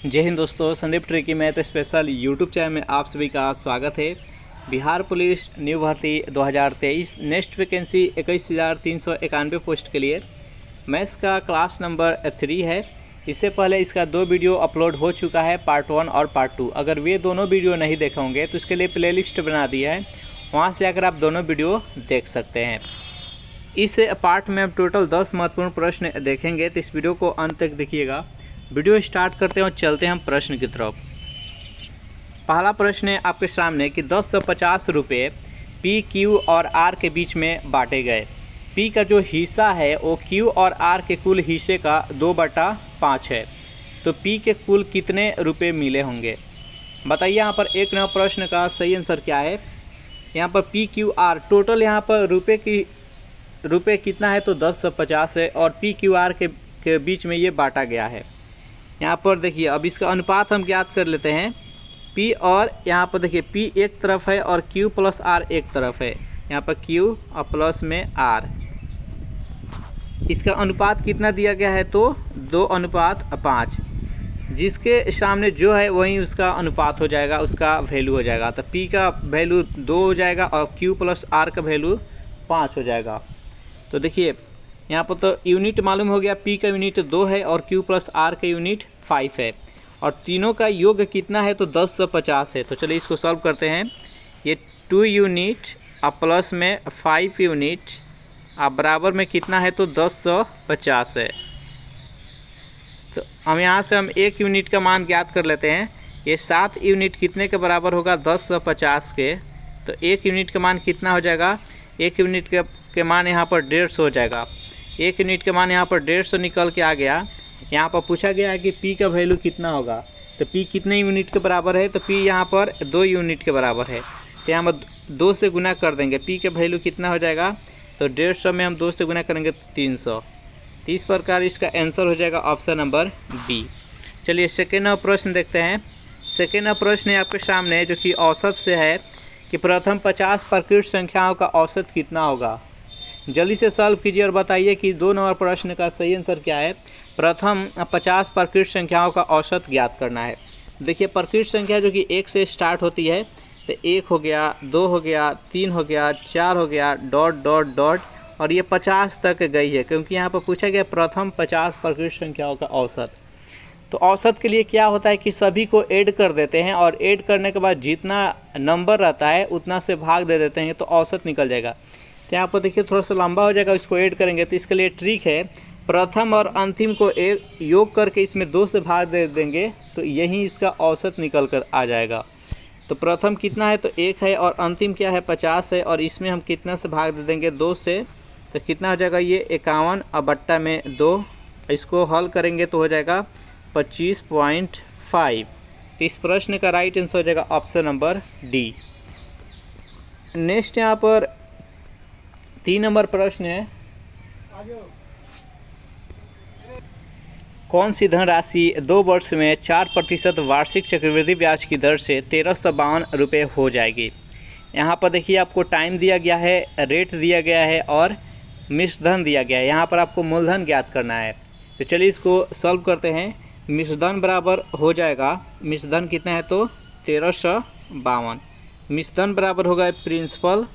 जय हिंद दोस्तों, Sandeep tricky math special YouTube channel में आप सभी का स्वागत है। बिहार पुलिस न्यू भर्ती 2023 नेक्स्ट वैकेंसी 21,391 पोस्ट के लिए मैथ्स का क्लास नंबर 3 है। इससे पहले इसका 2 वीडियो अपलोड हो चुका है, पार्ट 1 और पार्ट 2। अगर वे दोनों वीडियो नहीं देखे होंगे तो इसके लिए प्लेलिस्ट बना दिया है, वहाँ से आकर आप दोनों वीडियो देख सकते हैं। इस पार्ट में हम टोटल 10 महत्वपूर्ण प्रश्न देखेंगे, तो इस वीडियो को अंत तक देखिएगा। वीडियो स्टार्ट करते हैं और चलते हैं हम प्रश्न की तरफ। पहला प्रश्न है आपके सामने कि 10 से 50 रुपये पी, क्यू और आर के बीच में बांटे गए। पी का जो हिस्सा है वो क्यू और आर के कुल हिस्से का 2/5 है, तो पी के कुल कितने रुपये मिले होंगे? बताइए यहाँ पर एक नंबर प्रश्न का सही आंसर क्या है। यहाँ पर पी, क्यू, आर टोटल यहाँ पर रुपये कितना है, तो 10 से 50 है और पी, क्यू, आर के बीच में ये बांटा गया है। यहाँ पर देखिए, अब इसका अनुपात हम ज्ञात कर लेते हैं। P और यहाँ पर देखिए P एक तरफ है और Q प्लस R एक तरफ है। यहाँ पर Q और प्लस में R, इसका अनुपात कितना दिया गया है, तो 2:5। जिसके सामने जो है वही उसका अनुपात हो जाएगा, उसका वैल्यू हो जाएगा। तो P का वैल्यू 2 हो जाएगा और Q प्लस R का वैल्यू 5 हो जाएगा। तो देखिए यहाँ पर तो यूनिट मालूम हो गया, P का यूनिट 2 है और Q प्लस R का यूनिट 5 है और तीनों का योग कितना है, तो 10 से 50 है। तो चलिए इसको सॉल्व करते हैं। ये 2 यूनिट और प्लस में 5 यूनिट और बराबर में कितना है, तो 10 से 50 है। तो हम यहाँ से हम 1 यूनिट का मान ज्ञात कर लेते हैं। ये 7 यूनिट कितने के बराबर होगा, 10 से 50 के। तो 1 यूनिट का मान कितना हो जाएगा, 1 यूनिट के मान यहाँ पर 150 हो जाएगा। 1 यूनिट के मान यहाँ पर 150 निकल के आ गया। यहाँ पर पूछा गया है कि P का वैल्यू कितना होगा, तो P कितने यूनिट के बराबर है, तो P यहाँ पर 2 यूनिट के बराबर है। तो यहाँ पर 2 से गुना कर देंगे, P का वैल्यू कितना हो जाएगा, तो 150 में हम 2 से गुना करेंगे तो 300। तो इस प्रकार इसका आंसर हो जाएगा ऑप्शन नंबर बी। चलिए सेकेंड प्रश्न देखते हैं। सेकेंड प्रश्न है आपके सामने, जो कि औसत से है कि प्रथम 50 प्रकृत संख्याओं का औसत कितना होगा। जल्दी से सॉल्व कीजिए और बताइए कि 2 नंबर प्रश्न का सही आंसर क्या है। प्रथम 50 प्रकृत संख्याओं का औसत ज्ञात करना है। देखिए प्रकृत संख्या जो कि 1 से स्टार्ट होती है, तो 1 हो गया, 2 हो गया, 3 हो गया, 4 हो गया, डॉट डॉट डॉट, और ये 50 तक गई है, क्योंकि यहाँ पर पूछा गया प्रथम 50 प्रकृत संख्याओं का औसत। तो औसत के लिए क्या होता है कि सभी को ऐड कर देते हैं और ऐड करने के बाद जितना नंबर रहता है उतना से भाग दे देते हैं, तो औसत निकल जाएगा। तो यहाँ पर देखिए थोड़ा सा लंबा हो जाएगा, इसको ऐड करेंगे। तो इसके लिए ट्रिक है, प्रथम और अंतिम को योग करके इसमें 2 से भाग दे देंगे, तो यही इसका औसत निकल कर आ जाएगा। तो प्रथम कितना है, तो 1 है और अंतिम क्या है, 50 है, और इसमें हम कितना से भाग दे देंगे, 2 से। तो कितना हो जाएगा, ये 51 और बट्टा में 2। इसको हल करेंगे तो हो जाएगा 25.5। तो इस प्रश्न का राइट आंसर हो जाएगा ऑप्शन नंबर डी। नेक्स्ट यहाँ पर 3 नंबर प्रश्न है, कौन सी धनराशि 2 वर्ष में 4% वार्षिक चक्रवृद्धि ब्याज की दर से 1352 रुपये हो जाएगी। यहाँ पर देखिए आपको टाइम दिया गया है, रेट दिया गया है और मिश्र धन दिया गया है। यहाँ पर आपको मूलधन ज्ञात करना है। तो चलिए इसको सॉल्व करते हैं। मिश्र धन बराबर हो जाएगा, मिश्र धन कितना है, तो 1352। मिश्र धन बराबर होगा प्रिंसिपल,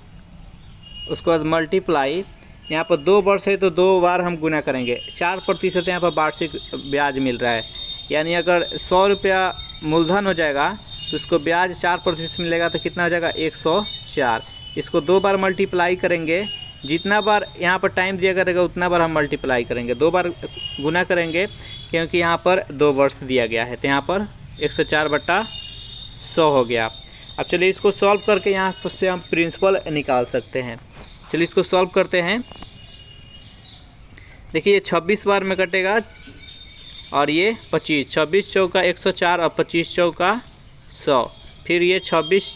उसके बाद मल्टीप्लाई, यहाँ पर 2 वर्ष है तो 2 बार हम गुना करेंगे। 4% यहाँ पर वार्षिक ब्याज मिल रहा है, यानी अगर 100 रुपया मूलधन हो जाएगा तो उसको ब्याज 4% मिलेगा, तो कितना हो जाएगा, 104। इसको 2 बार मल्टीप्लाई करेंगे, जितना बार यहाँ पर टाइम दिया करेगा उतना बार हम मल्टीप्लाई करेंगे। 2 बार गुना करेंगे क्योंकि यहाँ पर 2 वर्ष दिया गया है, तो यहाँ पर 104/100 हो गया। अब चलिए इसको सॉल्व करके यहाँ से हम प्रिंसिपल निकाल सकते हैं। चलिए इसको सॉल्व करते हैं। देखिए ये 26 बार में कटेगा और ये 25, 26 चौका 104 और 25 चौका 100, फिर ये 26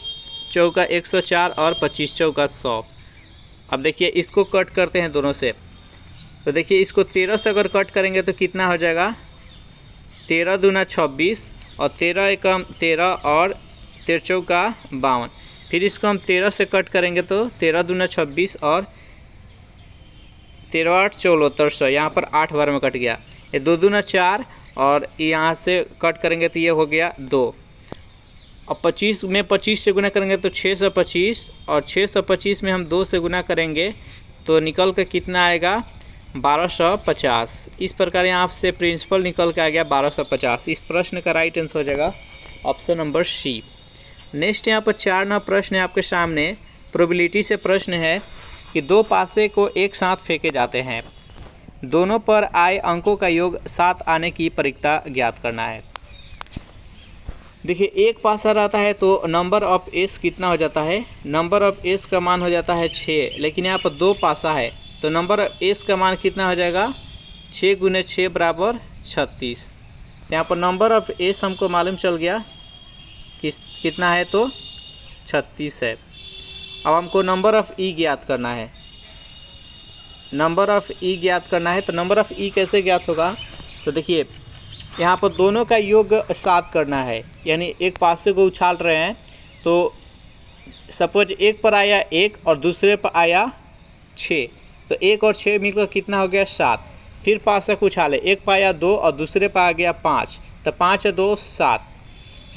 चौका 104 और 25 चौका 100। अब देखिए इसको कट करते हैं दोनों से। तो देखिए इसको 13 से अगर कट करेंगे तो कितना हो जाएगा, 13 दूना 26 और 13 एकम 13 और 13 चौका 52। फिर इसको हम 13 से कट करेंगे तो 13 दूना 26 और 13 8 14 100, यहाँ पर 8 बार में कट गया। ये 2 दूना 4 और यहाँ से कट करेंगे तो ये हो गया 2। अब 25 में 25 से गुना करेंगे तो 625, और 625 में हम 2 से गुना करेंगे तो निकल के कितना आएगा 1250। इस प्रकार यहाँ से प्रिंसिपल निकल के आ गया 1250। इस प्रश्न का राइट आंसर हो जाएगा ऑप्शन नंबर सी। नेक्स्ट यहाँ पर 4 नंबर प्रश्न है आपके सामने। प्रोबेबिलिटी से प्रश्न है कि 2 पासे को एक साथ फेंके जाते हैं, दोनों पर आए अंकों का योग 7 आने की परिकता ज्ञात करना है। देखिए एक पासा रहता है तो नंबर ऑफ एस कितना हो जाता है, नंबर ऑफ एस का मान हो जाता है 6, लेकिन यहाँ पर 2 पासा है तो नंबर एस का मान कितना हो जाएगा 6 गुने 6 बराबर 36। यहाँ पर नंबर ऑफ एस हमको मालूम चल गया कितना है तो 36 है। अब हमको नंबर ऑफ़ ई ज्ञात करना है, नंबर ऑफ़ ई ज्ञात करना है। तो नंबर ऑफ़ ई कैसे ज्ञात होगा, तो देखिए यहाँ पर दोनों का योग 7 करना है, यानी एक पासे को उछाल रहे हैं तो सपोज एक पर आया 1 और दूसरे पर आया 6, तो 1 और 6 मिलकर कितना हो गया 7। फिर पासा को उछाले, एक पर आया 2 और दूसरे पर आ गया 5, तो 5 और 2 7।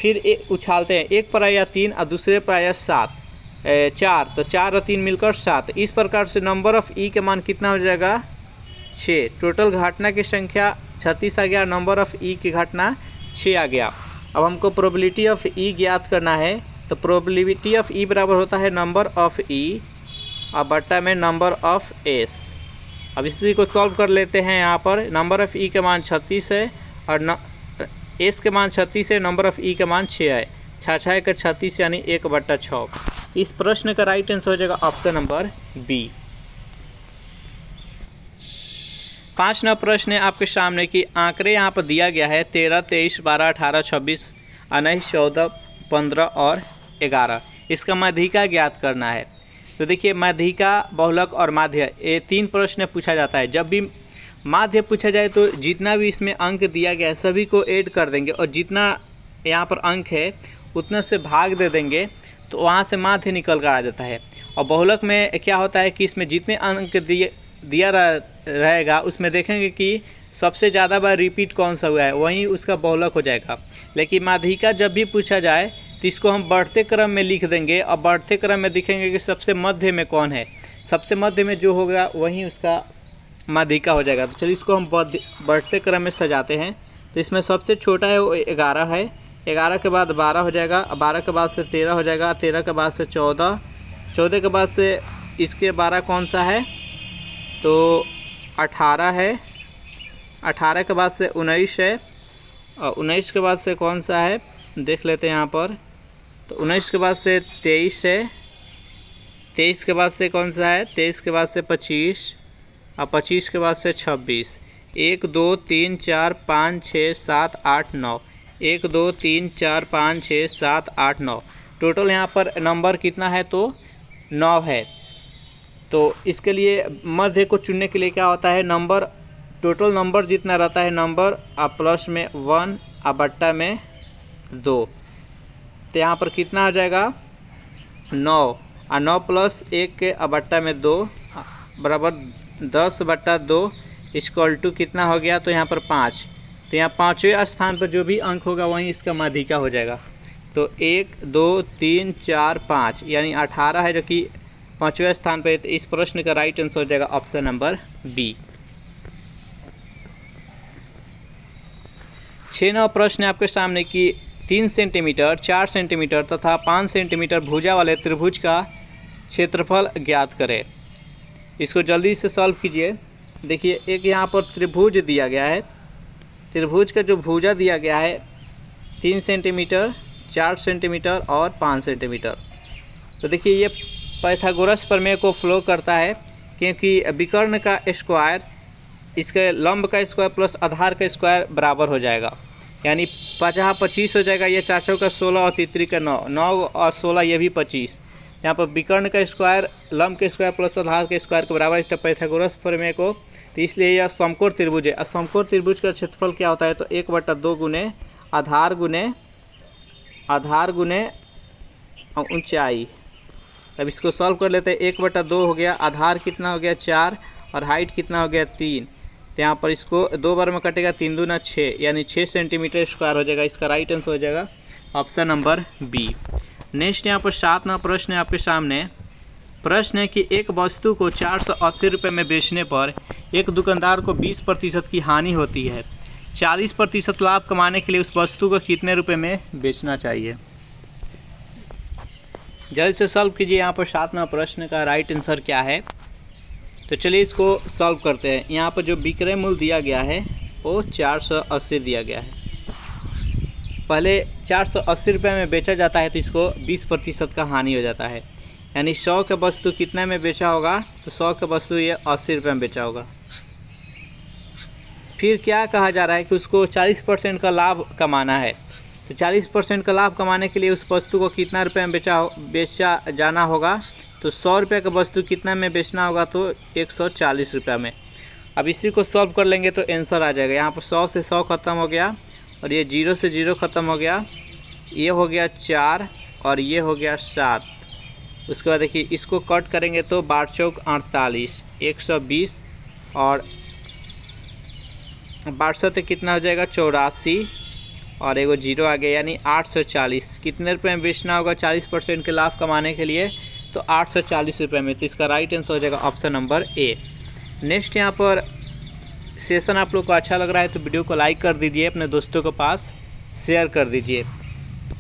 फिर एक उछालते हैं, एक पर आया 3 और दूसरे पर आया 4, तो 4 और 3 मिलकर 7। इस प्रकार से नंबर ऑफ़ ई के मान कितना हो जाएगा 6। टोटल घटना की संख्या 36 आ गया, नंबर ऑफ़ ई की घटना 6 आ गया। अब हमको प्रोबेबिलिटी ऑफ़ ई ज्ञात करना है, तो प्रोबेबिलिटी ऑफ़ ई बराबर होता है नंबर ऑफ़ ई और बट्टा में नंबर ऑफ़ एस। अब इसी को सॉल्व कर लेते हैं। यहाँ पर नंबर ऑफ़ ई का मान 36 है और एस के मान 36 है, नंबर ऑफ़ ई का मान 6 है। 6 का 36 यानी 1/6। इस प्रश्न का राइट आंसर हो जाएगा ऑप्शन नंबर बी। 5 नंबर प्रश्न है आपके सामने कि आंकड़े यहाँ पर दिया गया है 13, 23, 12, 18, 26, 19, 14, 15 और 11। इसका माध्यिका ज्ञात करना है। तो देखिए माध्यिका, बहुलक और माध्य, ये 3 प्रश्न पूछा जाता है। जब भी माध्य पूछा जाए तो जितना भी इसमें अंक दिया गया है सभी को ऐड कर देंगे और जितना यहाँ पर अंक है उतना से भाग दे देंगे तो वहाँ से माध्य निकल कर आ जाता है। और बहुलक में क्या होता है कि इसमें जितने अंक दिया रहेगा उसमें देखेंगे कि सबसे ज़्यादा बार रिपीट कौन सा हुआ है, वहीं उसका बहुलक हो जाएगा। लेकिन माध्यिका जब भी पूछा जाए तो इसको हम बढ़ते क्रम में लिख देंगे और बढ़ते क्रम में दिखेंगे कि सबसे मध्य में कौन है, सबसे मध्य में जो होगा वहीं उसका माध्यिका हो जाएगा। तो चलिए इसको हम बढ़ते क्रम में सजाते हैं। तो इसमें सबसे छोटा है वो 11 है, 11 के बाद 12 हो जाएगा, 12 के बाद से 13 हो जाएगा, 13 के बाद से 14, 14 के बाद से इसके 12 कौन सा है तो 18 है, 18 के बाद से 19 है और 19 के बाद से कौन सा है देख लेते हैं यहाँ पर। तो 19 के बाद से 23 है, 23 के बाद से कौन सा है 23 के बाद से 25 और 25 के बाद से 26। 1 2 3 4 5 6 7 8 9, 1 2 3 4 5 6 7 8 9। टोटल यहाँ पर नंबर कितना है तो 9 है। तो इसके लिए मध्य को चुनने के लिए क्या होता है, नंबर टोटल नंबर जितना रहता है नंबर प्लस में 1 और बट्टा में 2, तो यहाँ पर कितना हो जाएगा 9 और 9 प्लस 1 के बट्टा में 2 बराबर 10/2 इक्वल टू कितना हो गया तो यहाँ पर 5। तो यहाँ 5वें स्थान पर जो भी अंक होगा वहीं इसका माध्यिका हो जाएगा। तो 1 2 3 4 5 यानी 18 है जो कि 5वें स्थान पर। तो इस प्रश्न का राइट आंसर हो जाएगा ऑप्शन नंबर बी। 6 नंबर प्रश्न है आपके सामने कि 3 सेंटीमीटर, 4 सेंटीमीटर तथा 5 सेंटीमीटर भुजा वाले त्रिभुज का क्षेत्रफल ज्ञात करें। इसको जल्दी से सॉल्व कीजिए। देखिए एक यहाँ पर त्रिभुज दिया गया है, त्रिभुज का जो भुजा दिया गया है 3 सेंटीमीटर, 4 सेंटीमीटर और 5 सेंटीमीटर। तो देखिए ये पाइथागोरस प्रमेय को फ्लो करता है, क्योंकि विकर्ण का स्क्वायर इसके लंब का स्क्वायर प्लस आधार का स्क्वायर बराबर हो जाएगा, यानी 50 25 हो जाएगा। ये 4 चौका 16 और तीसरी का 9, 9 और 16 ये भी 25। यहाँ पर विकर्ण का स्क्वायर लंब के स्क्वायर प्लस आधार के स्क्वायर के बराबर है पाइथागोरस प्रमेय को। तो इसलिए यह समकोण त्रिभुज है। समकोण त्रिभुज का क्षेत्रफल क्या होता है तो 1/2 गुने आधार गुने ऊंचाई। अब इसको सॉल्व कर लेते हैं। 1/2 हो गया, आधार कितना हो गया 4 और हाइट कितना हो गया 3, तो यहाँ पर इसको 2 बार में कटेगा, 3 दूना 6 यानी 6 सेंटीमीटर स्क्वायर हो जाएगा। इसका राइट आंसर हो जाएगा ऑप्शन नंबर बी। नेक्स्ट यहाँ पर 7वां प्रश्न है आपके सामने। प्रश्न है कि एक वस्तु को 480 रुपये में बेचने पर एक दुकानदार को 20% की हानि होती है। 40% लाभ कमाने के लिए उस वस्तु को कितने रुपए में बेचना चाहिए? जल्द से सॉल्व कीजिए। यहाँ पर 7वां प्रश्न का राइट आंसर क्या है? तो चलिए इसको सॉल्व करते हैं। यहाँ पर जो विक्रय मूल्य दिया गया है वो 480 दिया गया है। पहले 480 रुपये में बेचा जाता है तो इसको 20% का हानि हो जाता है, यानी 100 का वस्तु कितने में बेचा होगा? तो 100 का वस्तु ये 80 रुपये में बेचा होगा। फिर क्या कहा जा रहा है कि उसको 40% का लाभ कमाना है। तो 40% का लाभ कमाने के लिए उस वस्तु को कितना रुपये में बेचा जाना होगा? तो 100 रुपये का वस्तु कितना में बेचना होगा? तो 140 रुपये में। अब इसी को सॉल्व कर लेंगे तो आंसर आ जाएगा। यहाँ पर 100 से 100 ख़त्म हो गया और ये 0 से 0 ख़त्म हो गया, ये हो गया 4 और ये हो गया 7। उसके बाद देखिए इसको कट करेंगे तो 12 चौक 48, 120 और 12 कितना हो जाएगा? 84 और एगो 0 आ गया, यानी 840। कितने रुपए में बेचना होगा 40% के लाभ कमाने के लिए? तो 840 रुपये में। तो इसका राइट आंसर हो जाएगा ऑप्शन नंबर ए। नेक्स्ट यहाँ पर सेशन आप लोग को अच्छा लग रहा है तो वीडियो को लाइक कर दीजिए, अपने दोस्तों के पास शेयर कर दीजिए।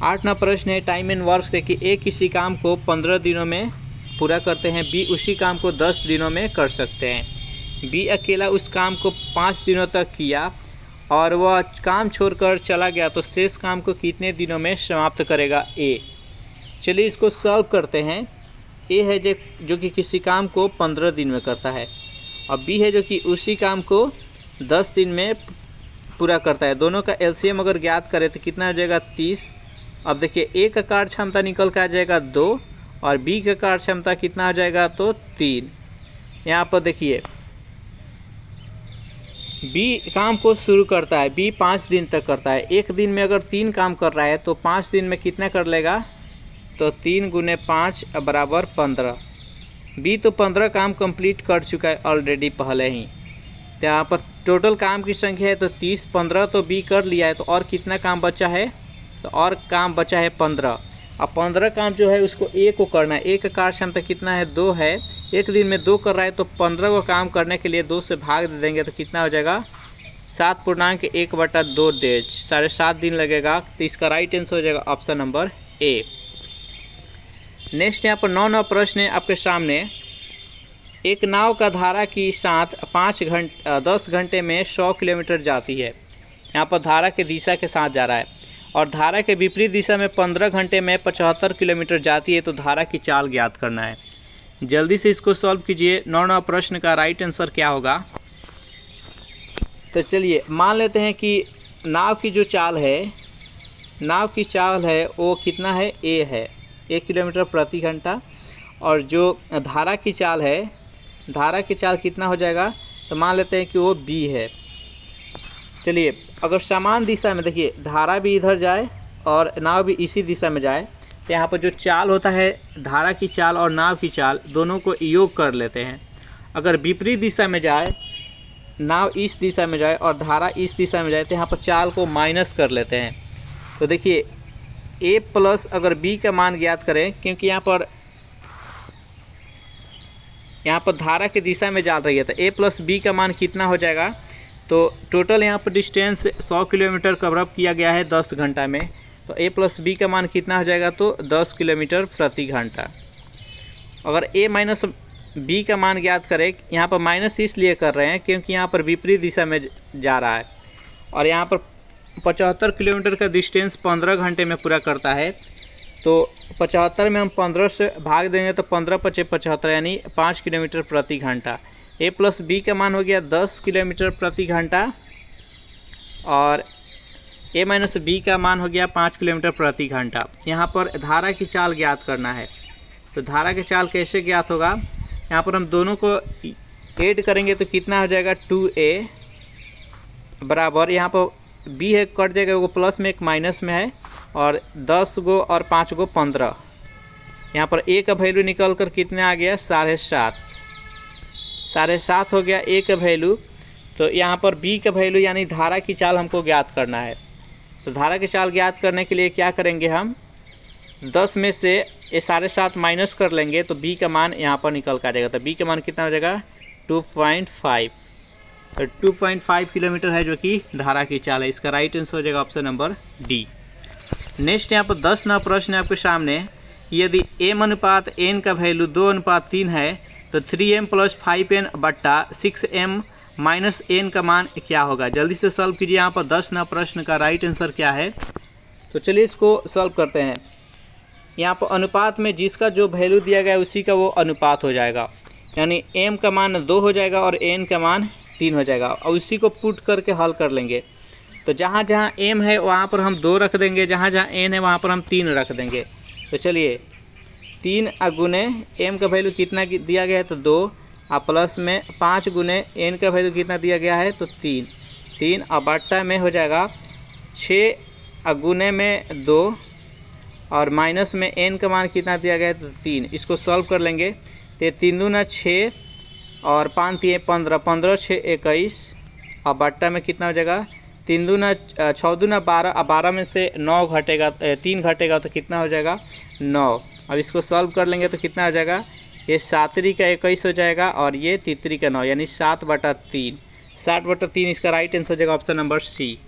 8वां प्रश्न है टाइम एंड वर्क से कि ए किसी काम को 15 दिनों में पूरा करते हैं, बी उसी काम को 10 दिनों में कर सकते हैं। बी अकेला उस काम को 5 दिनों तक किया और वह काम छोड़कर चला गया तो शेष काम को कितने दिनों में समाप्त करेगा ए? चलिए इसको सॉल्व करते हैं। ए है जो कि किसी काम को 15 दिन में करता है और बी है जो कि उसी काम को 10 दिन में पूरा करता है। दोनों का एलसीएम अगर ज्ञात करें तो कितना हो जाएगा? 30। अब देखिए ए का कार्य क्षमता निकल के आ जाएगा 2 और बी का कार्य क्षमता कितना हो जाएगा? तो 3। यहाँ पर देखिए बी काम को शुरू करता है, बी 5 दिन तक करता है। एक दिन में अगर 3 काम कर रहा है तो 5 दिन में कितना कर लेगा? तो 3 गुने 5 बराबर 15। बी तो 15 काम कंप्लीट कर चुका है ऑलरेडी पहले ही। तो यहाँ पर टोटल काम की संख्या है तो 30, 15 तो बी कर लिया है, तो और कितना काम बचा है? तो और काम बचा है 15। अब 15 काम जो है उसको ए को करना है। ए का कार्य क्षमता कितना है? 2 है। एक दिन में 2 कर रहा है तो 15 को काम करने के लिए 2 से भाग दे देंगे तो कितना हो जाएगा? 7.1/2 डेज, 7.5 दिन लगेगा। तो इसका राइट आंसर हो जाएगा ऑप्शन नंबर ए। नेक्स्ट यहाँ पर 9वां प्रश्न है आपके सामने। एक नाव का धारा की साथ 10 घंटे में 100 किलोमीटर जाती है। यहाँ पर धारा के दिशा के साथ जा रहा है और धारा के विपरीत दिशा में 15 घंटे में 75 किलोमीटर जाती है। तो धारा की चाल ज्ञात करना है। जल्दी से इसको सॉल्व कीजिए। 9वां प्रश्न का राइट आंसर क्या होगा? तो चलिए मान लेते हैं कि नाव की जो चाल है, नाव की चाल है वो कितना है? ए है, 1 किलोमीटर प्रति घंटा। और जो धारा की चाल है, धारा की चाल कितना हो जाएगा? तो मान लेते हैं कि वो बी है। चलिए अगर समान दिशा में देखिए धारा भी इधर जाए और नाव भी इसी दिशा में जाए तो यहाँ पर जो चाल होता है, धारा की चाल और नाव की चाल दोनों को योग कर लेते हैं। अगर विपरीत दिशा में जाए, नाव इस दिशा में जाए और धारा इस दिशा में जाए तो यहाँ पर चाल को माइनस कर लेते हैं। तो देखिए ए प्लस अगर बी का मान ज्ञात करें, क्योंकि यहाँ पर धारा की दिशा में जा रही है तो ए प्लस बी का मान कितना हो जाएगा? तो टोटल यहाँ पर डिस्टेंस 100 किलोमीटर कवर अप किया गया है 10 घंटा में। तो ए प्लस बी का मान कितना हो जाएगा? तो 10 किलोमीटर प्रति घंटा। अगर ए माइनस बी का मान ज्ञात करें, यहाँ पर माइनस इसलिए कर रहे हैं क्योंकि यहाँ पर विपरीत दिशा में जा रहा है और यहाँ पर 75 किलोमीटर का डिस्टेंस 15 घंटे में पूरा करता है। तो 75 में हम 15 से भाग देंगे तो 15 × 5 = 75 यानी 5 किलोमीटर प्रति घंटा। ए प्लस बी का मान हो गया 10 किलोमीटर प्रति घंटा और ए माइनस बी का मान हो गया 5 किलोमीटर प्रति घंटा। यहाँ पर धारा की चाल ज्ञात करना है। तो धारा की चाल कैसे ज्ञात होगा? यहाँ पर हम दोनों को ऐड करेंगे तो कितना हो जाएगा? 2a बराबर, यहाँ पर b है कट जाएगा, वो प्लस में एक माइनस में है और 10 गो और 5 गो 15। यहाँ पर a का वैल्यू निकल कर कितना आ गया? 7.5 हो गया a का वैल्यू। तो यहाँ पर बी का वैल्यू यानी धारा की चाल हमको ज्ञात करना है। तो धारा की चाल ज्ञात करने के लिए क्या करेंगे, हम 10 में से ये 7.5 माइनस कर लेंगे तो बी का मान यहाँ पर निकल कर आ जाएगा। तो बी का मान कितना हो जाएगा 2.5। तो 2.5 किलोमीटर है जो कि धारा की चाल है। इसका राइट आंसर हो जाएगा ऑप्शन नंबर डी। नेक्स्ट यहाँ पर 10 नंबर प्रश्न है आपके सामने। यदि m अनुपात n का वैल्यू 2:3 है तो 3m + 5n बट्टा 6m माइनस n का मान क्या होगा। जल्दी से सॉल्व कीजिए। यहाँ पर 10 नंबर प्रश्न का राइट आंसर क्या है, तो चलिए इसको सॉल्व करते हैं। यहाँ पर अनुपात में जिसका जो वैल्यू दिया गया है उसी का वो अनुपात हो जाएगा, यानी m का मान 2 हो जाएगा और n का मान 3 हो जाएगा और उसी को पुट करके हल कर लेंगे। तो जहाँ जहाँ m है वहाँ पर हम 2 रख देंगे, जहाँ जहाँ n है वहाँ पर हम 3 रख देंगे। तो चलिए 3 गुने m का वैल्यू कितना दिया गया है तो 2 और प्लस में 5 गुने n का वैल्यू कितना दिया गया है तो 3 और बट्टा में हो जाएगा 6 गुने में 2 और माइनस में n का मान कितना दिया गया है तो 3। इसको सॉल्व कर लेंगे तो 3 दूना 6 और 5 3 15, 15 6 21 और बट्टा में कितना हो जाएगा 3 दूना 6 दूना 12 और 12 में से 9 घटेगा 3 घटेगा तो कितना हो जाएगा 9। अब इसको सॉल्व कर लेंगे तो कितना हो जाएगा, ये 7 का 21 हो जाएगा और ये 3 का 9 यानी 7/3। 7/3 इसका राइट आंसर हो जाएगा ऑप्शन नंबर सी।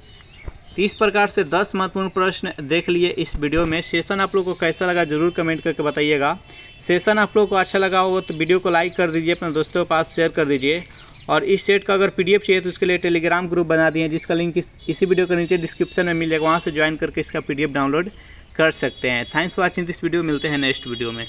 तो इस प्रकार से 10 महत्वपूर्ण प्रश्न देख लिए इस वीडियो में। सेशन आप लोग को कैसा लगा जरूर कमेंट करके बताइएगा। सेशन आप लोग को अच्छा लगा हो तो वीडियो को लाइक कर दीजिए, अपने दोस्तों के पास शेयर कर दीजिए। और इस सेट का अगर PDF चाहिए तो उसके लिए टेलीग्राम ग्रुप बना दिए जिसका लिंक इसी वीडियो के नीचे डिस्क्रिप्शन में मिल जाएगा, वहाँ से ज्वाइन करके इसका PDF डाउनलोड कर सकते हैं। Thanks for watching this video. मिलते हैं नेक्स्ट वीडियो में।